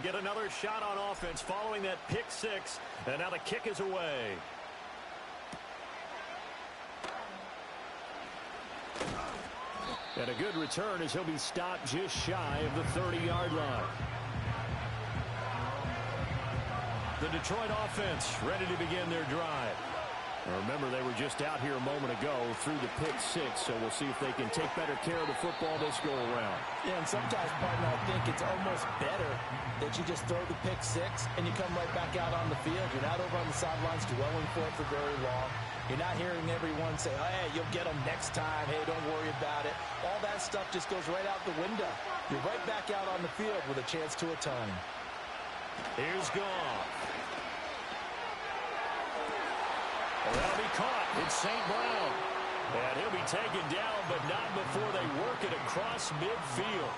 get another shot on offense following that pick six. And now the kick is away. And a good return as he'll be stopped just shy of the 30-yard line. The Detroit offense ready to begin their drive. Remember, they were just out here a moment ago through the pick six, so we'll see if they can take better care of the football this go-around. Yeah, and sometimes, partner, I think it's almost better that you just throw the pick six and you come right back out on the field. You're not over on the sidelines dwelling for it for very long. You're not hearing everyone say, oh, hey, you'll get them next time. Hey, don't worry about it. All that stuff just goes right out the window. You're right back out on the field with a chance to atone. Here's Goff. That'll be caught. It's St. Brown. And he'll be taken down, but not before they work it across midfield.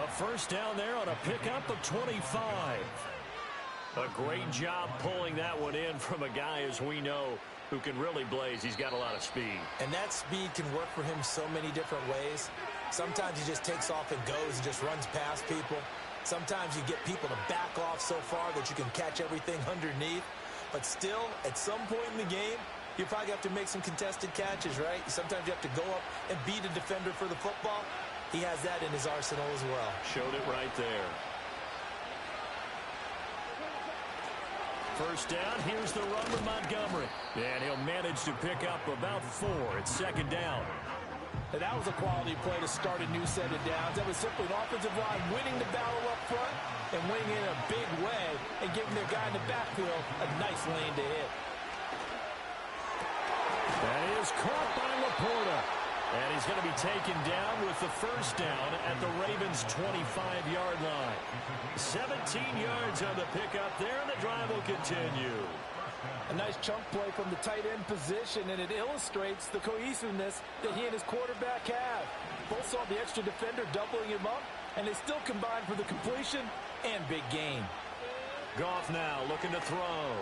A first down there on a pickup of 25. A great job pulling that one in from a guy, as we know, who can really blaze. He's got a lot of speed. And that speed can work for him so many different ways. Sometimes he just takes off and goes and just runs past people. Sometimes you get people to back off so far that you can catch everything underneath. But still, at some point in the game, you probably have to make some contested catches, right? Sometimes you have to go up and beat a defender for the football. He has that in his arsenal as well. Showed it right there. First down, here's the run with Montgomery. And he'll manage to pick up about 4. It's second down. And that was a quality play to start a new set of downs. That was simply an offensive line winning the battle up front and winning in a big way and giving their guy in the backfield a nice lane to hit. That is caught by Laporta. And he's going to be taken down with the first down at the Ravens' 25-yard line. 17 yards on the pickup there, and the drive will continue. A nice chunk play from the tight end position, and it illustrates the cohesiveness that he and his quarterback have. Both saw the extra defender doubling him up, and they still combined for the completion and big gain. Goff now looking to throw.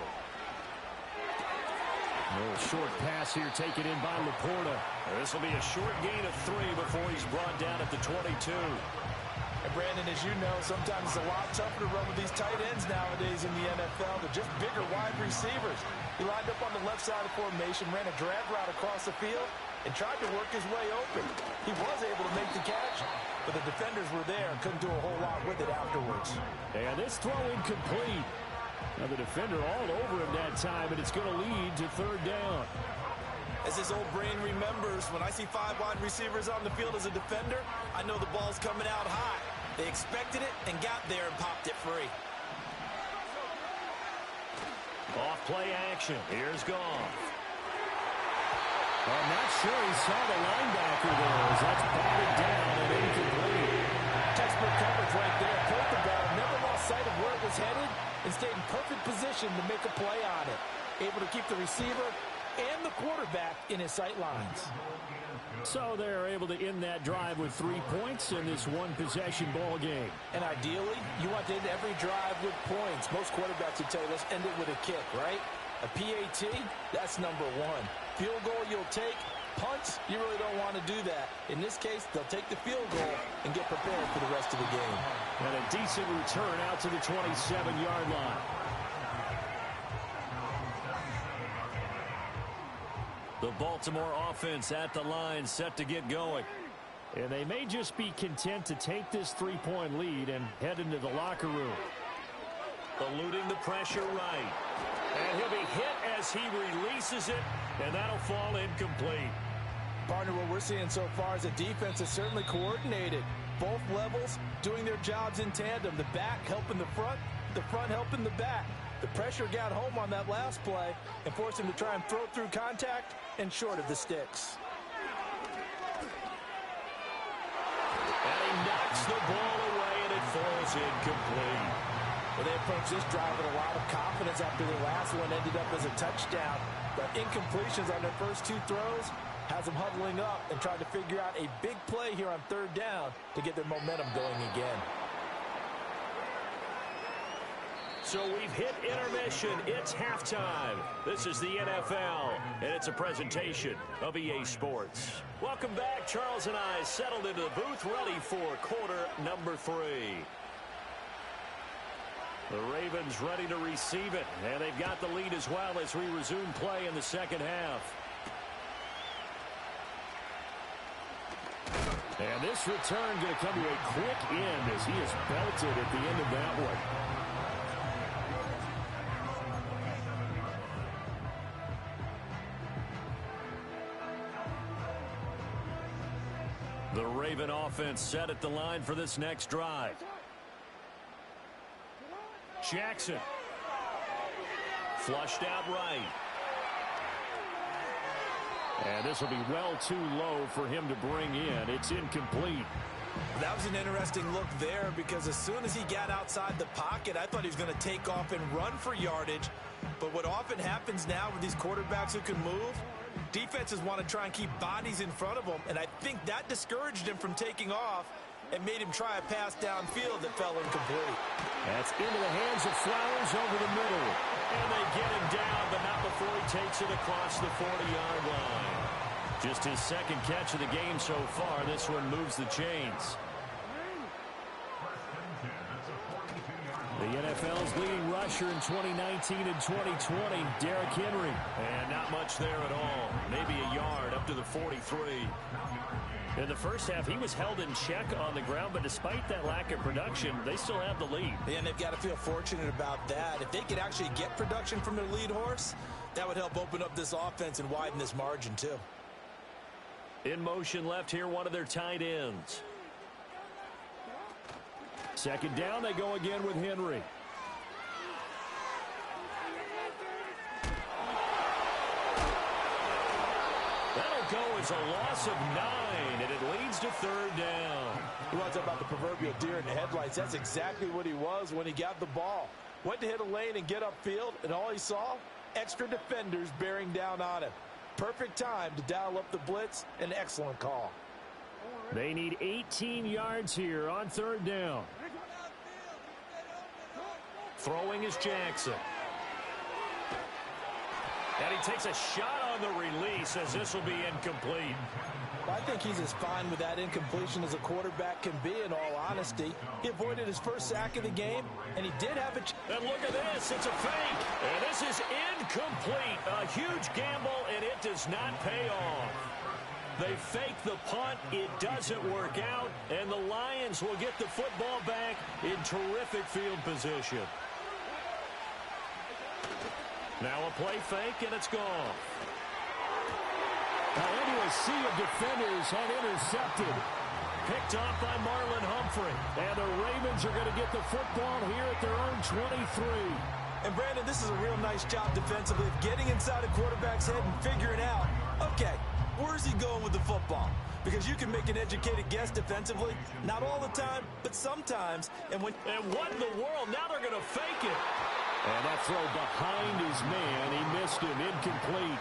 A little short pass here taken in by Laporta. This will be a short gain of 3 before he's brought down at the 22. And Brandon, as you know, sometimes it's a lot tougher to run with these tight ends nowadays in the NFL. They're just bigger wide receivers. He lined up on the left side of the formation, ran a drag route across the field, and tried to work his way open. He was able to make the catch, but the defenders were there and couldn't do a whole lot with it afterwards. And this throw incomplete. Now the defender all over him that time, and it's going to lead to third down. As his old brain remembers, when I see 5 wide receivers on the field as a defender, I know the ball's coming out high. They expected it and got there and popped it free. Off play action. Here's Goff. I'm not sure he saw the linebacker there as that's batted down and incomplete. Textbook coverage right there. Pulled the ball, never lost sight of where it was headed, and stayed in perfect position to make a play on it. Able to keep the receiver and the quarterback in his sight lines. So they're able to end that drive with 3 points in this one-possession ball game. And ideally, you want to end every drive with points. Most quarterbacks would tell you, let's end it with a kick, right? A PAT, that's number 1. Field goal you'll take. Punts, you really don't want to do that. In this case, they'll take the field goal and get prepared for the rest of the game. And a decent return out to the 27-yard line. The Baltimore offense at the line, set to get going. And they may just be content to take this 3-point lead and head into the locker room. Eluding the pressure right. And he'll be hit as he releases it, and that'll fall incomplete. Partner, what we're seeing so far is the defense is certainly coordinated. Both levels doing their jobs in tandem. The back helping the front helping the back. The pressure got home on that last play and forced him to try and throw through contact and short of the sticks. And he knocks the ball away, and it falls incomplete. Well, they approached this drive with a lot of confidence after the last one ended up as a touchdown. But incompletions on their first 2 throws has them huddling up and trying to figure out a big play here on third down to get their momentum going again. So we've hit intermission. It's halftime. This is the NFL, and it's a presentation of EA Sports. Welcome back. Charles and I settled into the booth, ready for quarter number 3. The Ravens ready to receive it, and they've got the lead as well as we resume play in the second half. And this return going to come to a quick end as he is belted at the end of that one. The Raven offense set at the line for this next drive. Jackson. Flushed out right. And this will be well too low for him to bring in. It's incomplete. That was an interesting look there because as soon as he got outside the pocket, I thought he was going to take off and run for yardage. But what often happens now with these quarterbacks who can move, defenses want to try and keep bodies in front of them, and I think that discouraged him from taking off and made him try a pass downfield that fell incomplete. That's into the hands of Flowers over the middle. And they get him down, but not before he takes it across the 40-yard line. Just his second catch of the game so far. This one moves the chains. The NFL's leading rusher in 2019 and 2020, Derrick Henry. And not much there at all. Maybe a yard up to the 43. In the first half, he was held in check on the ground, but despite that lack of production, they still have the lead. And they've got to feel fortunate about that. If they could actually get production from their lead horse, that would help open up this offense and widen this margin too. In motion left here, one of their tight ends. Second down, they go again with Henry. That'll go as a loss of 9, and it leads to third down. You want to talk about the proverbial deer in the headlights? That's exactly what he was when he got the ball. Went to hit a lane and get upfield, and all he saw, extra defenders bearing down on him. Perfect time to dial up the blitz. An excellent call. They need 18 yards here on third down. Throwing is Jackson. And he takes a shot on the release as this will be incomplete. I think he's as fine with that incompletion as a quarterback can be, in all honesty. He avoided his first sack of the game, and he did have a... And look at this. It's a fake. And this is incomplete. A huge gamble, and it does not pay off. They fake the punt. It doesn't work out, and the Lions will get the football back in terrific field position. Now a play fake, and it's gone. Now into a sea of defenders and intercepted. Picked off by Marlon Humphrey. And the Ravens are going to get the football here at their own 23. And Brandon, this is a real nice job defensively of getting inside a quarterback's head and figuring out, okay, where's he going with the football? Because you can make an educated guess defensively, not all the time, but sometimes. And what in the world? Now they're going to fake it. And that throw behind his man. He missed him. Incomplete.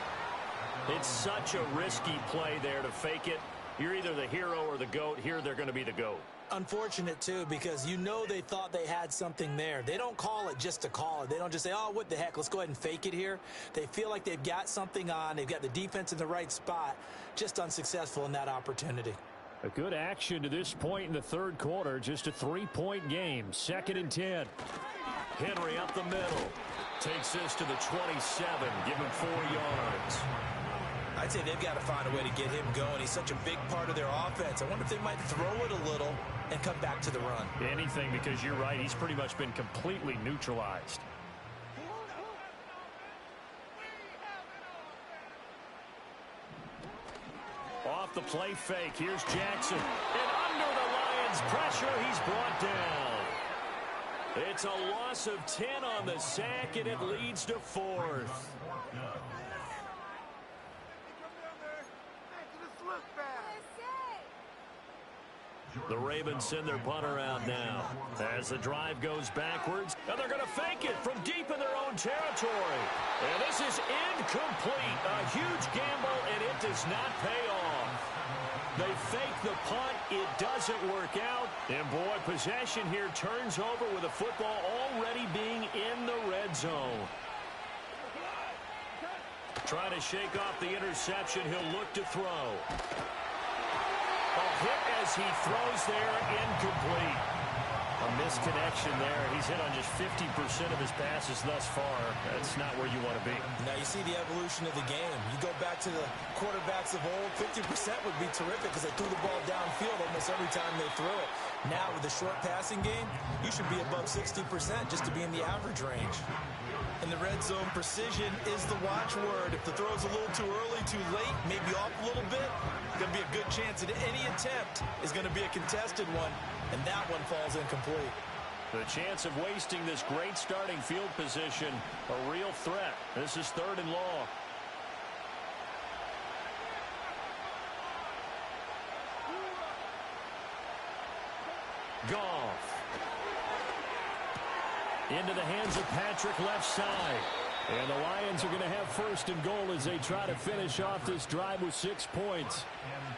It's such a risky play there to fake it. You're either the hero or the GOAT. Here they're going to be the GOAT. Unfortunate, too, because you know they thought they had something there. They don't call it just to call it. They don't just say, oh, what the heck, let's go ahead and fake it here. They feel like they've got something on. They've got the defense in the right spot. Just unsuccessful in that opportunity. A good action to this point in the third quarter. Just a 3-point game. 2nd and 10. Henry up the middle. Takes this to the 27. Give him 4 yards. I'd say they've got to find a way to get him going. He's such a big part of their offense. I wonder if they might throw it a little and come back to the run. Anything, because you're right. He's pretty much been completely neutralized. Off the play fake. Here's Jackson. And under the Lions' pressure, he's brought down. It's a loss of 10 on the sack, and it leads to 4th. The Ravens send their punter out now as the drive goes backwards. And they're going to fake it from deep in their own territory. And this is incomplete. A huge gamble, and it does not pay off. They fake the punt. It doesn't work out. And, boy, possession here turns over with the football already being in the red zone. Trying to shake off the interception. He'll look to throw. A hit as he throws there, incomplete. A misconnection there. He's hit on just 50% of his passes thus far. That's not where you want to be. Now you see the evolution of the game. You go back to the quarterbacks of old, 50% would be terrific because they threw the ball downfield almost every time they threw it. Now with the short passing game, you should be above 60% just to be in the average range. In the red zone, precision is the watchword. If the throw's a little too early, too late, maybe off a little bit, going to be a good chance that any attempt is going to be a contested one, and that one falls incomplete. The chance of wasting this great starting field position, a real threat. This is 3rd and long. Goff. Into the hands of Patrick left side. And the Lions are going to have 1st and goal as they try to finish off this drive with 6 points.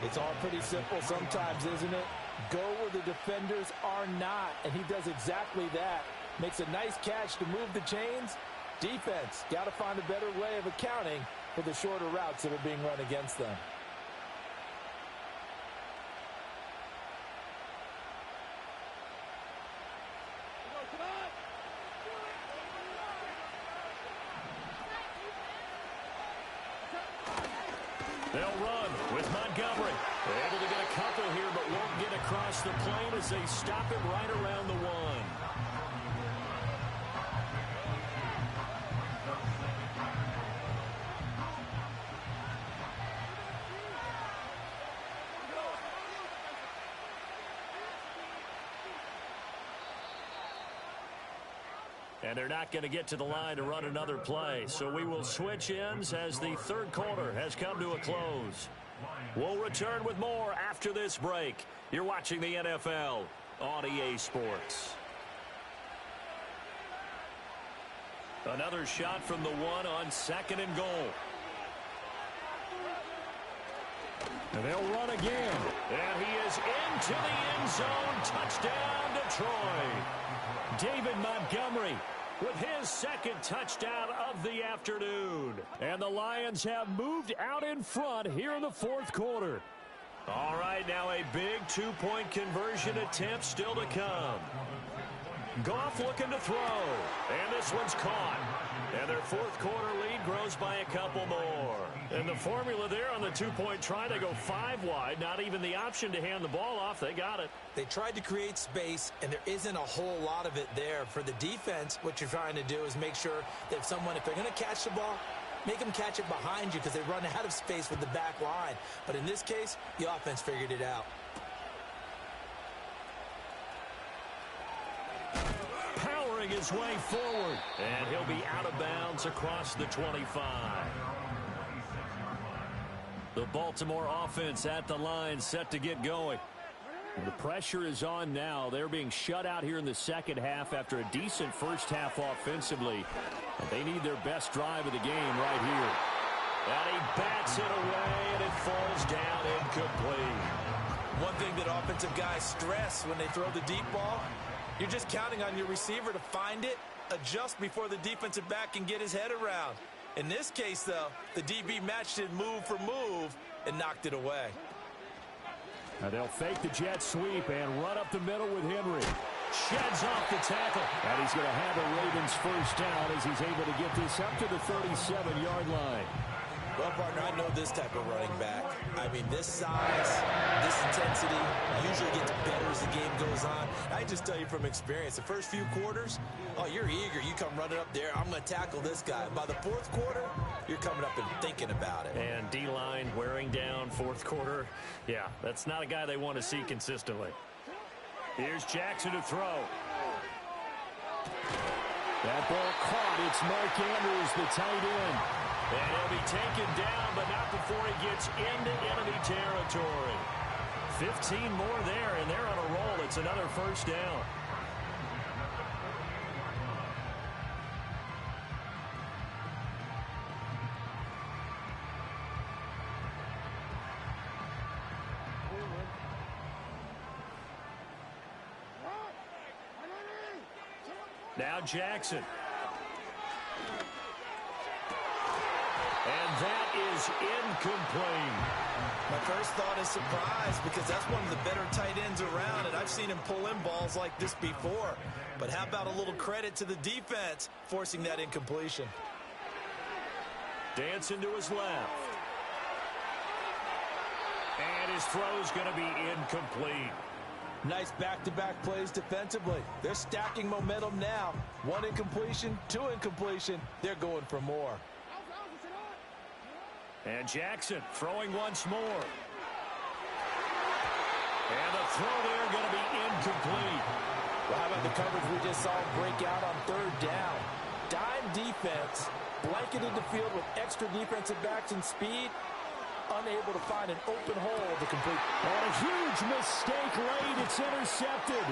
It's all pretty simple sometimes, isn't it? Go where the defenders are not, and he does exactly that. Makes a nice catch to move the chains. Defense, got to find a better way of accounting for the shorter routes that are being run against them. They'll run with Montgomery. They're able to get a couple here, but won't get across the plane as they stop it right around the 1. And they're not going to get to the line to run another play. So we will switch ends as the 3rd quarter has come to a close. We'll return with more after this break. You're watching the NFL on EA Sports. Another shot from the 1 on 2nd and goal. And they'll run again. And he is into the end zone. Touchdown, Detroit. David Montgomery with his 2nd touchdown of the afternoon. And the Lions have moved out in front here in the 4th quarter. All right, now a big 2-point conversion attempt still to come. Goff looking to throw. And this one's caught. And their 4th quarter lead grows by a couple more. And the formula there on the 2-point try to go 5 wide. Not even the option to hand the ball off. They got it. They tried to create space, and there isn't a whole lot of it there. For the defense, what you're trying to do is make sure that if they're going to catch the ball, make them catch it behind you because they run out of space with the back line. But in this case, the offense figured it out. Powering his way forward. And he'll be out of bounds across the 25. The Baltimore offense at the line set to get going. The pressure is on now. They're being shut out here in the 2nd half after a decent first half offensively. And they need their best drive of the game right here. And he bats it away, and it falls down incomplete. One thing that offensive guys stress when they throw the deep ball, you're just counting on your receiver to find it, adjust before the defensive back can get his head around. In this case, though, the DB matched it move for move and knocked it away. Now they'll fake the jet sweep and run up the middle with Henry. Sheds off the tackle. And he's going to have a Ravens 1st down as he's able to get this up to the 37-yard line. Well, partner, I know this type of running back. I mean, this size, this intensity usually gets better as the game goes on. I just tell you from experience, the first few quarters, oh, you're eager. You come running up there, I'm going to tackle this guy. By the 4th quarter, you're coming up and thinking about it. And D-line wearing down 4th quarter. Yeah, that's not a guy they want to see consistently. Here's Jackson to throw. That ball caught. It's Mark Andrews, the tight end. And he'll be taken down, but not before he gets into enemy territory. 15 more there, and they're on a roll. It's another 1st down. Now Jackson. And that is incomplete. My first thought is surprise because that's one of the better tight ends around, and I've seen him pull in balls like this before. But how about a little credit to the defense forcing that incompletion? Dancing to his left. And his throw's going to be incomplete. Nice back-to-back plays defensively. They're stacking momentum now. 1 incompletion, 2 incompletion. They're going for more. And Jackson throwing once more. And the throw there going to be incomplete. Well, how about the coverage we just saw break out on 3rd down? Dime defense, blanketed the field with extra defensive backs and speed, unable to find an open hole to complete. And a huge mistake late. It's intercepted.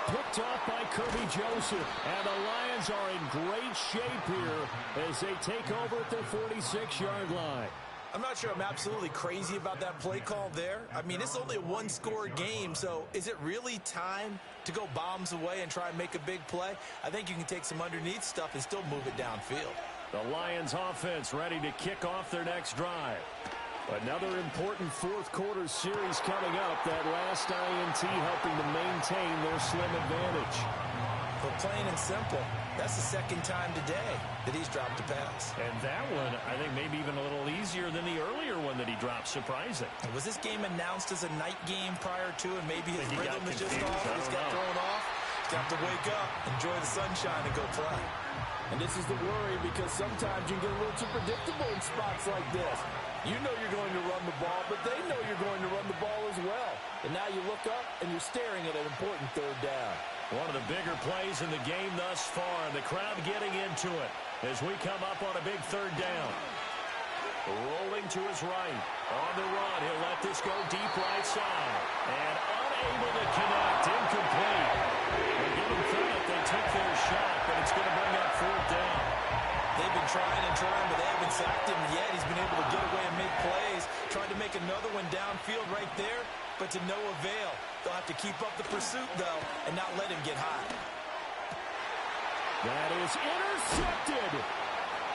Picked off by Kirby Joseph. And the Lions are in great shape here as they take over at their 46-yard line. I'm not sure I'm absolutely crazy about that play call there. I mean, it's only a 1-score game, so is it really time to go bombs away and try and make a big play? I think you can take some underneath stuff and still move it downfield. The Lions offense ready to kick off their next drive. Another important fourth-quarter series coming up. That last INT helping to maintain their slim advantage. But plain and simple, that's the 2nd time today that he's dropped a pass. And that one, I think, maybe even a little easier than the earlier one that he dropped. Surprising. And was this game announced as a night game prior to, and maybe his rhythm is just off? He's got thrown off. He's got to wake up, enjoy the sunshine, and go play. And this is the worry because sometimes you get a little too predictable in spots like this. You know you're going to run the ball, but they know you're going to run the ball as well. And now you look up, and you're staring at an important 3rd down. One of the bigger plays in the game thus far. The crowd getting into it as we come up on a big 3rd down. Rolling to his right. On the run. He'll let this go deep right side. And unable to connect. Incomplete. They give him credit. They took their shot, but it's going to bring up 4th down. They've been trying and trying, but they haven't sacked him yet. He's been able to get away amid plays. Tried to make another one downfield right there, but to no avail. They'll have to keep up the pursuit, though, and not let him get high. That is intercepted.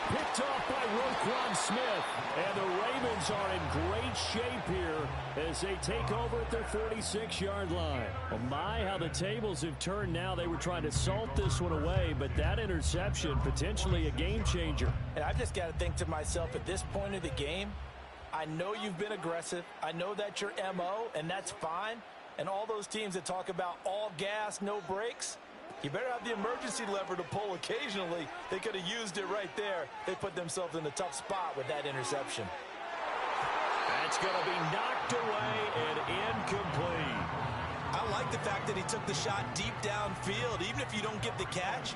Picked off by Roquan Smith. And the Ravens are in great shape here as they take over at their 46-yard line. Oh my, how the tables have turned now. They were trying to salt this one away, but that interception, potentially a game changer. And I've just got to think to myself, at this point of the game, I know you've been aggressive. I know that's your MO, and that's fine. And all those teams that talk about all gas, no brakes, you better have the emergency lever to pull occasionally. They could have used it right there. They put themselves in a tough spot with that interception. That's going to be knocked away and incomplete. I like the fact that he took the shot deep downfield. Even if you don't get the catch,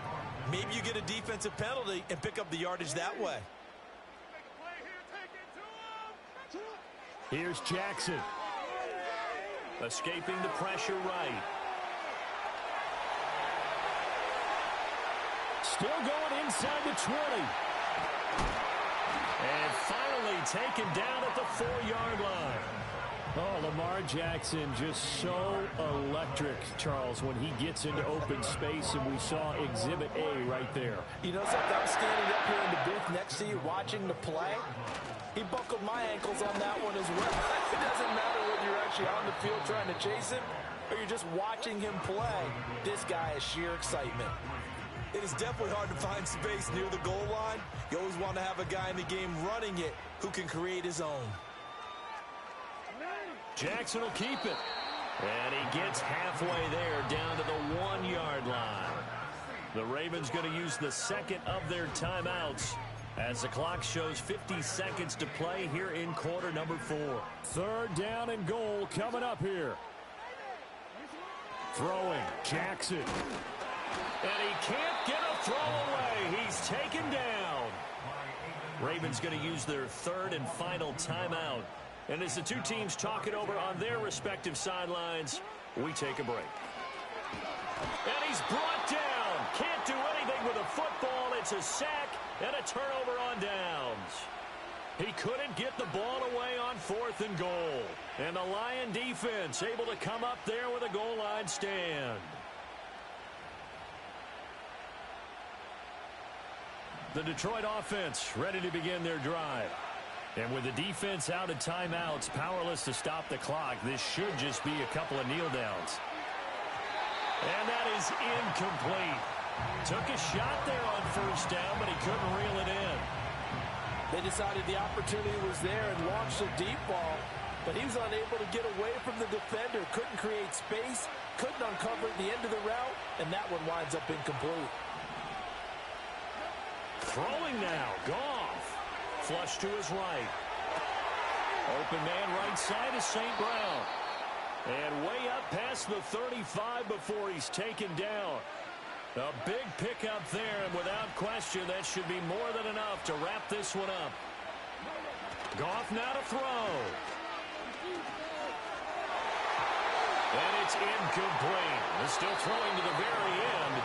maybe you get a defensive penalty and pick up the yardage that way. Here's Jackson. Escaping the pressure right. Still going inside the 20. And finally taken down at the 4-yard line. Oh, Lamar Jackson just so electric, Charles, when he gets into open space, and we saw Exhibit A right there. You know something? I'm standing up here in the booth next to you watching the play. He buckled my ankles on that one as well. It doesn't matter whether you're actually on the field trying to chase him or you're just watching him play. This guy is sheer excitement. It is definitely hard to find space near the goal line. You always want to have a guy in the game running it who can create his own. Jackson will keep it. And he gets halfway there down to the 1-yard line. The Ravens going to use the second of their timeouts as the clock shows 50 seconds to play here in quarter number 4. 3rd down and goal coming up here. Throwing, Jackson. And he can't get a throw away. He's taken down. Ravens going to use their 3rd and final timeout. And as the two teams talk it over on their respective sidelines, we take a break. And he's brought down. Can't do anything with a football. It's a sack and a turnover on downs. He couldn't get the ball away on 4th and goal. And the Lion defense able to come up there with a goal line stand. The Detroit offense ready to begin their drive. And with the defense out of timeouts, powerless to stop the clock, this should just be a couple of kneel downs. And that is incomplete. Took a shot there on first down, but he couldn't reel it in. They decided the opportunity was there and launched a deep ball, but he was unable to get away from the defender, couldn't create space, couldn't uncover the end of the route, and that one winds up incomplete. Throwing now, Goff. Flush to his right. Open man right side is St. Brown. And way up past the 35 before he's taken down. A big pickup there, and without question, that should be more than enough to wrap this one up. Goff now to throw. And it's incomplete. They're still throwing to the very end,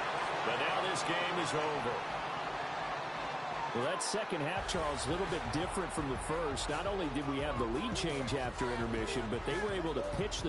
but now this game is over. Well, that second half, Charles, a little bit different from the first. Not only did we have the lead change after intermission, but they were able to pitch the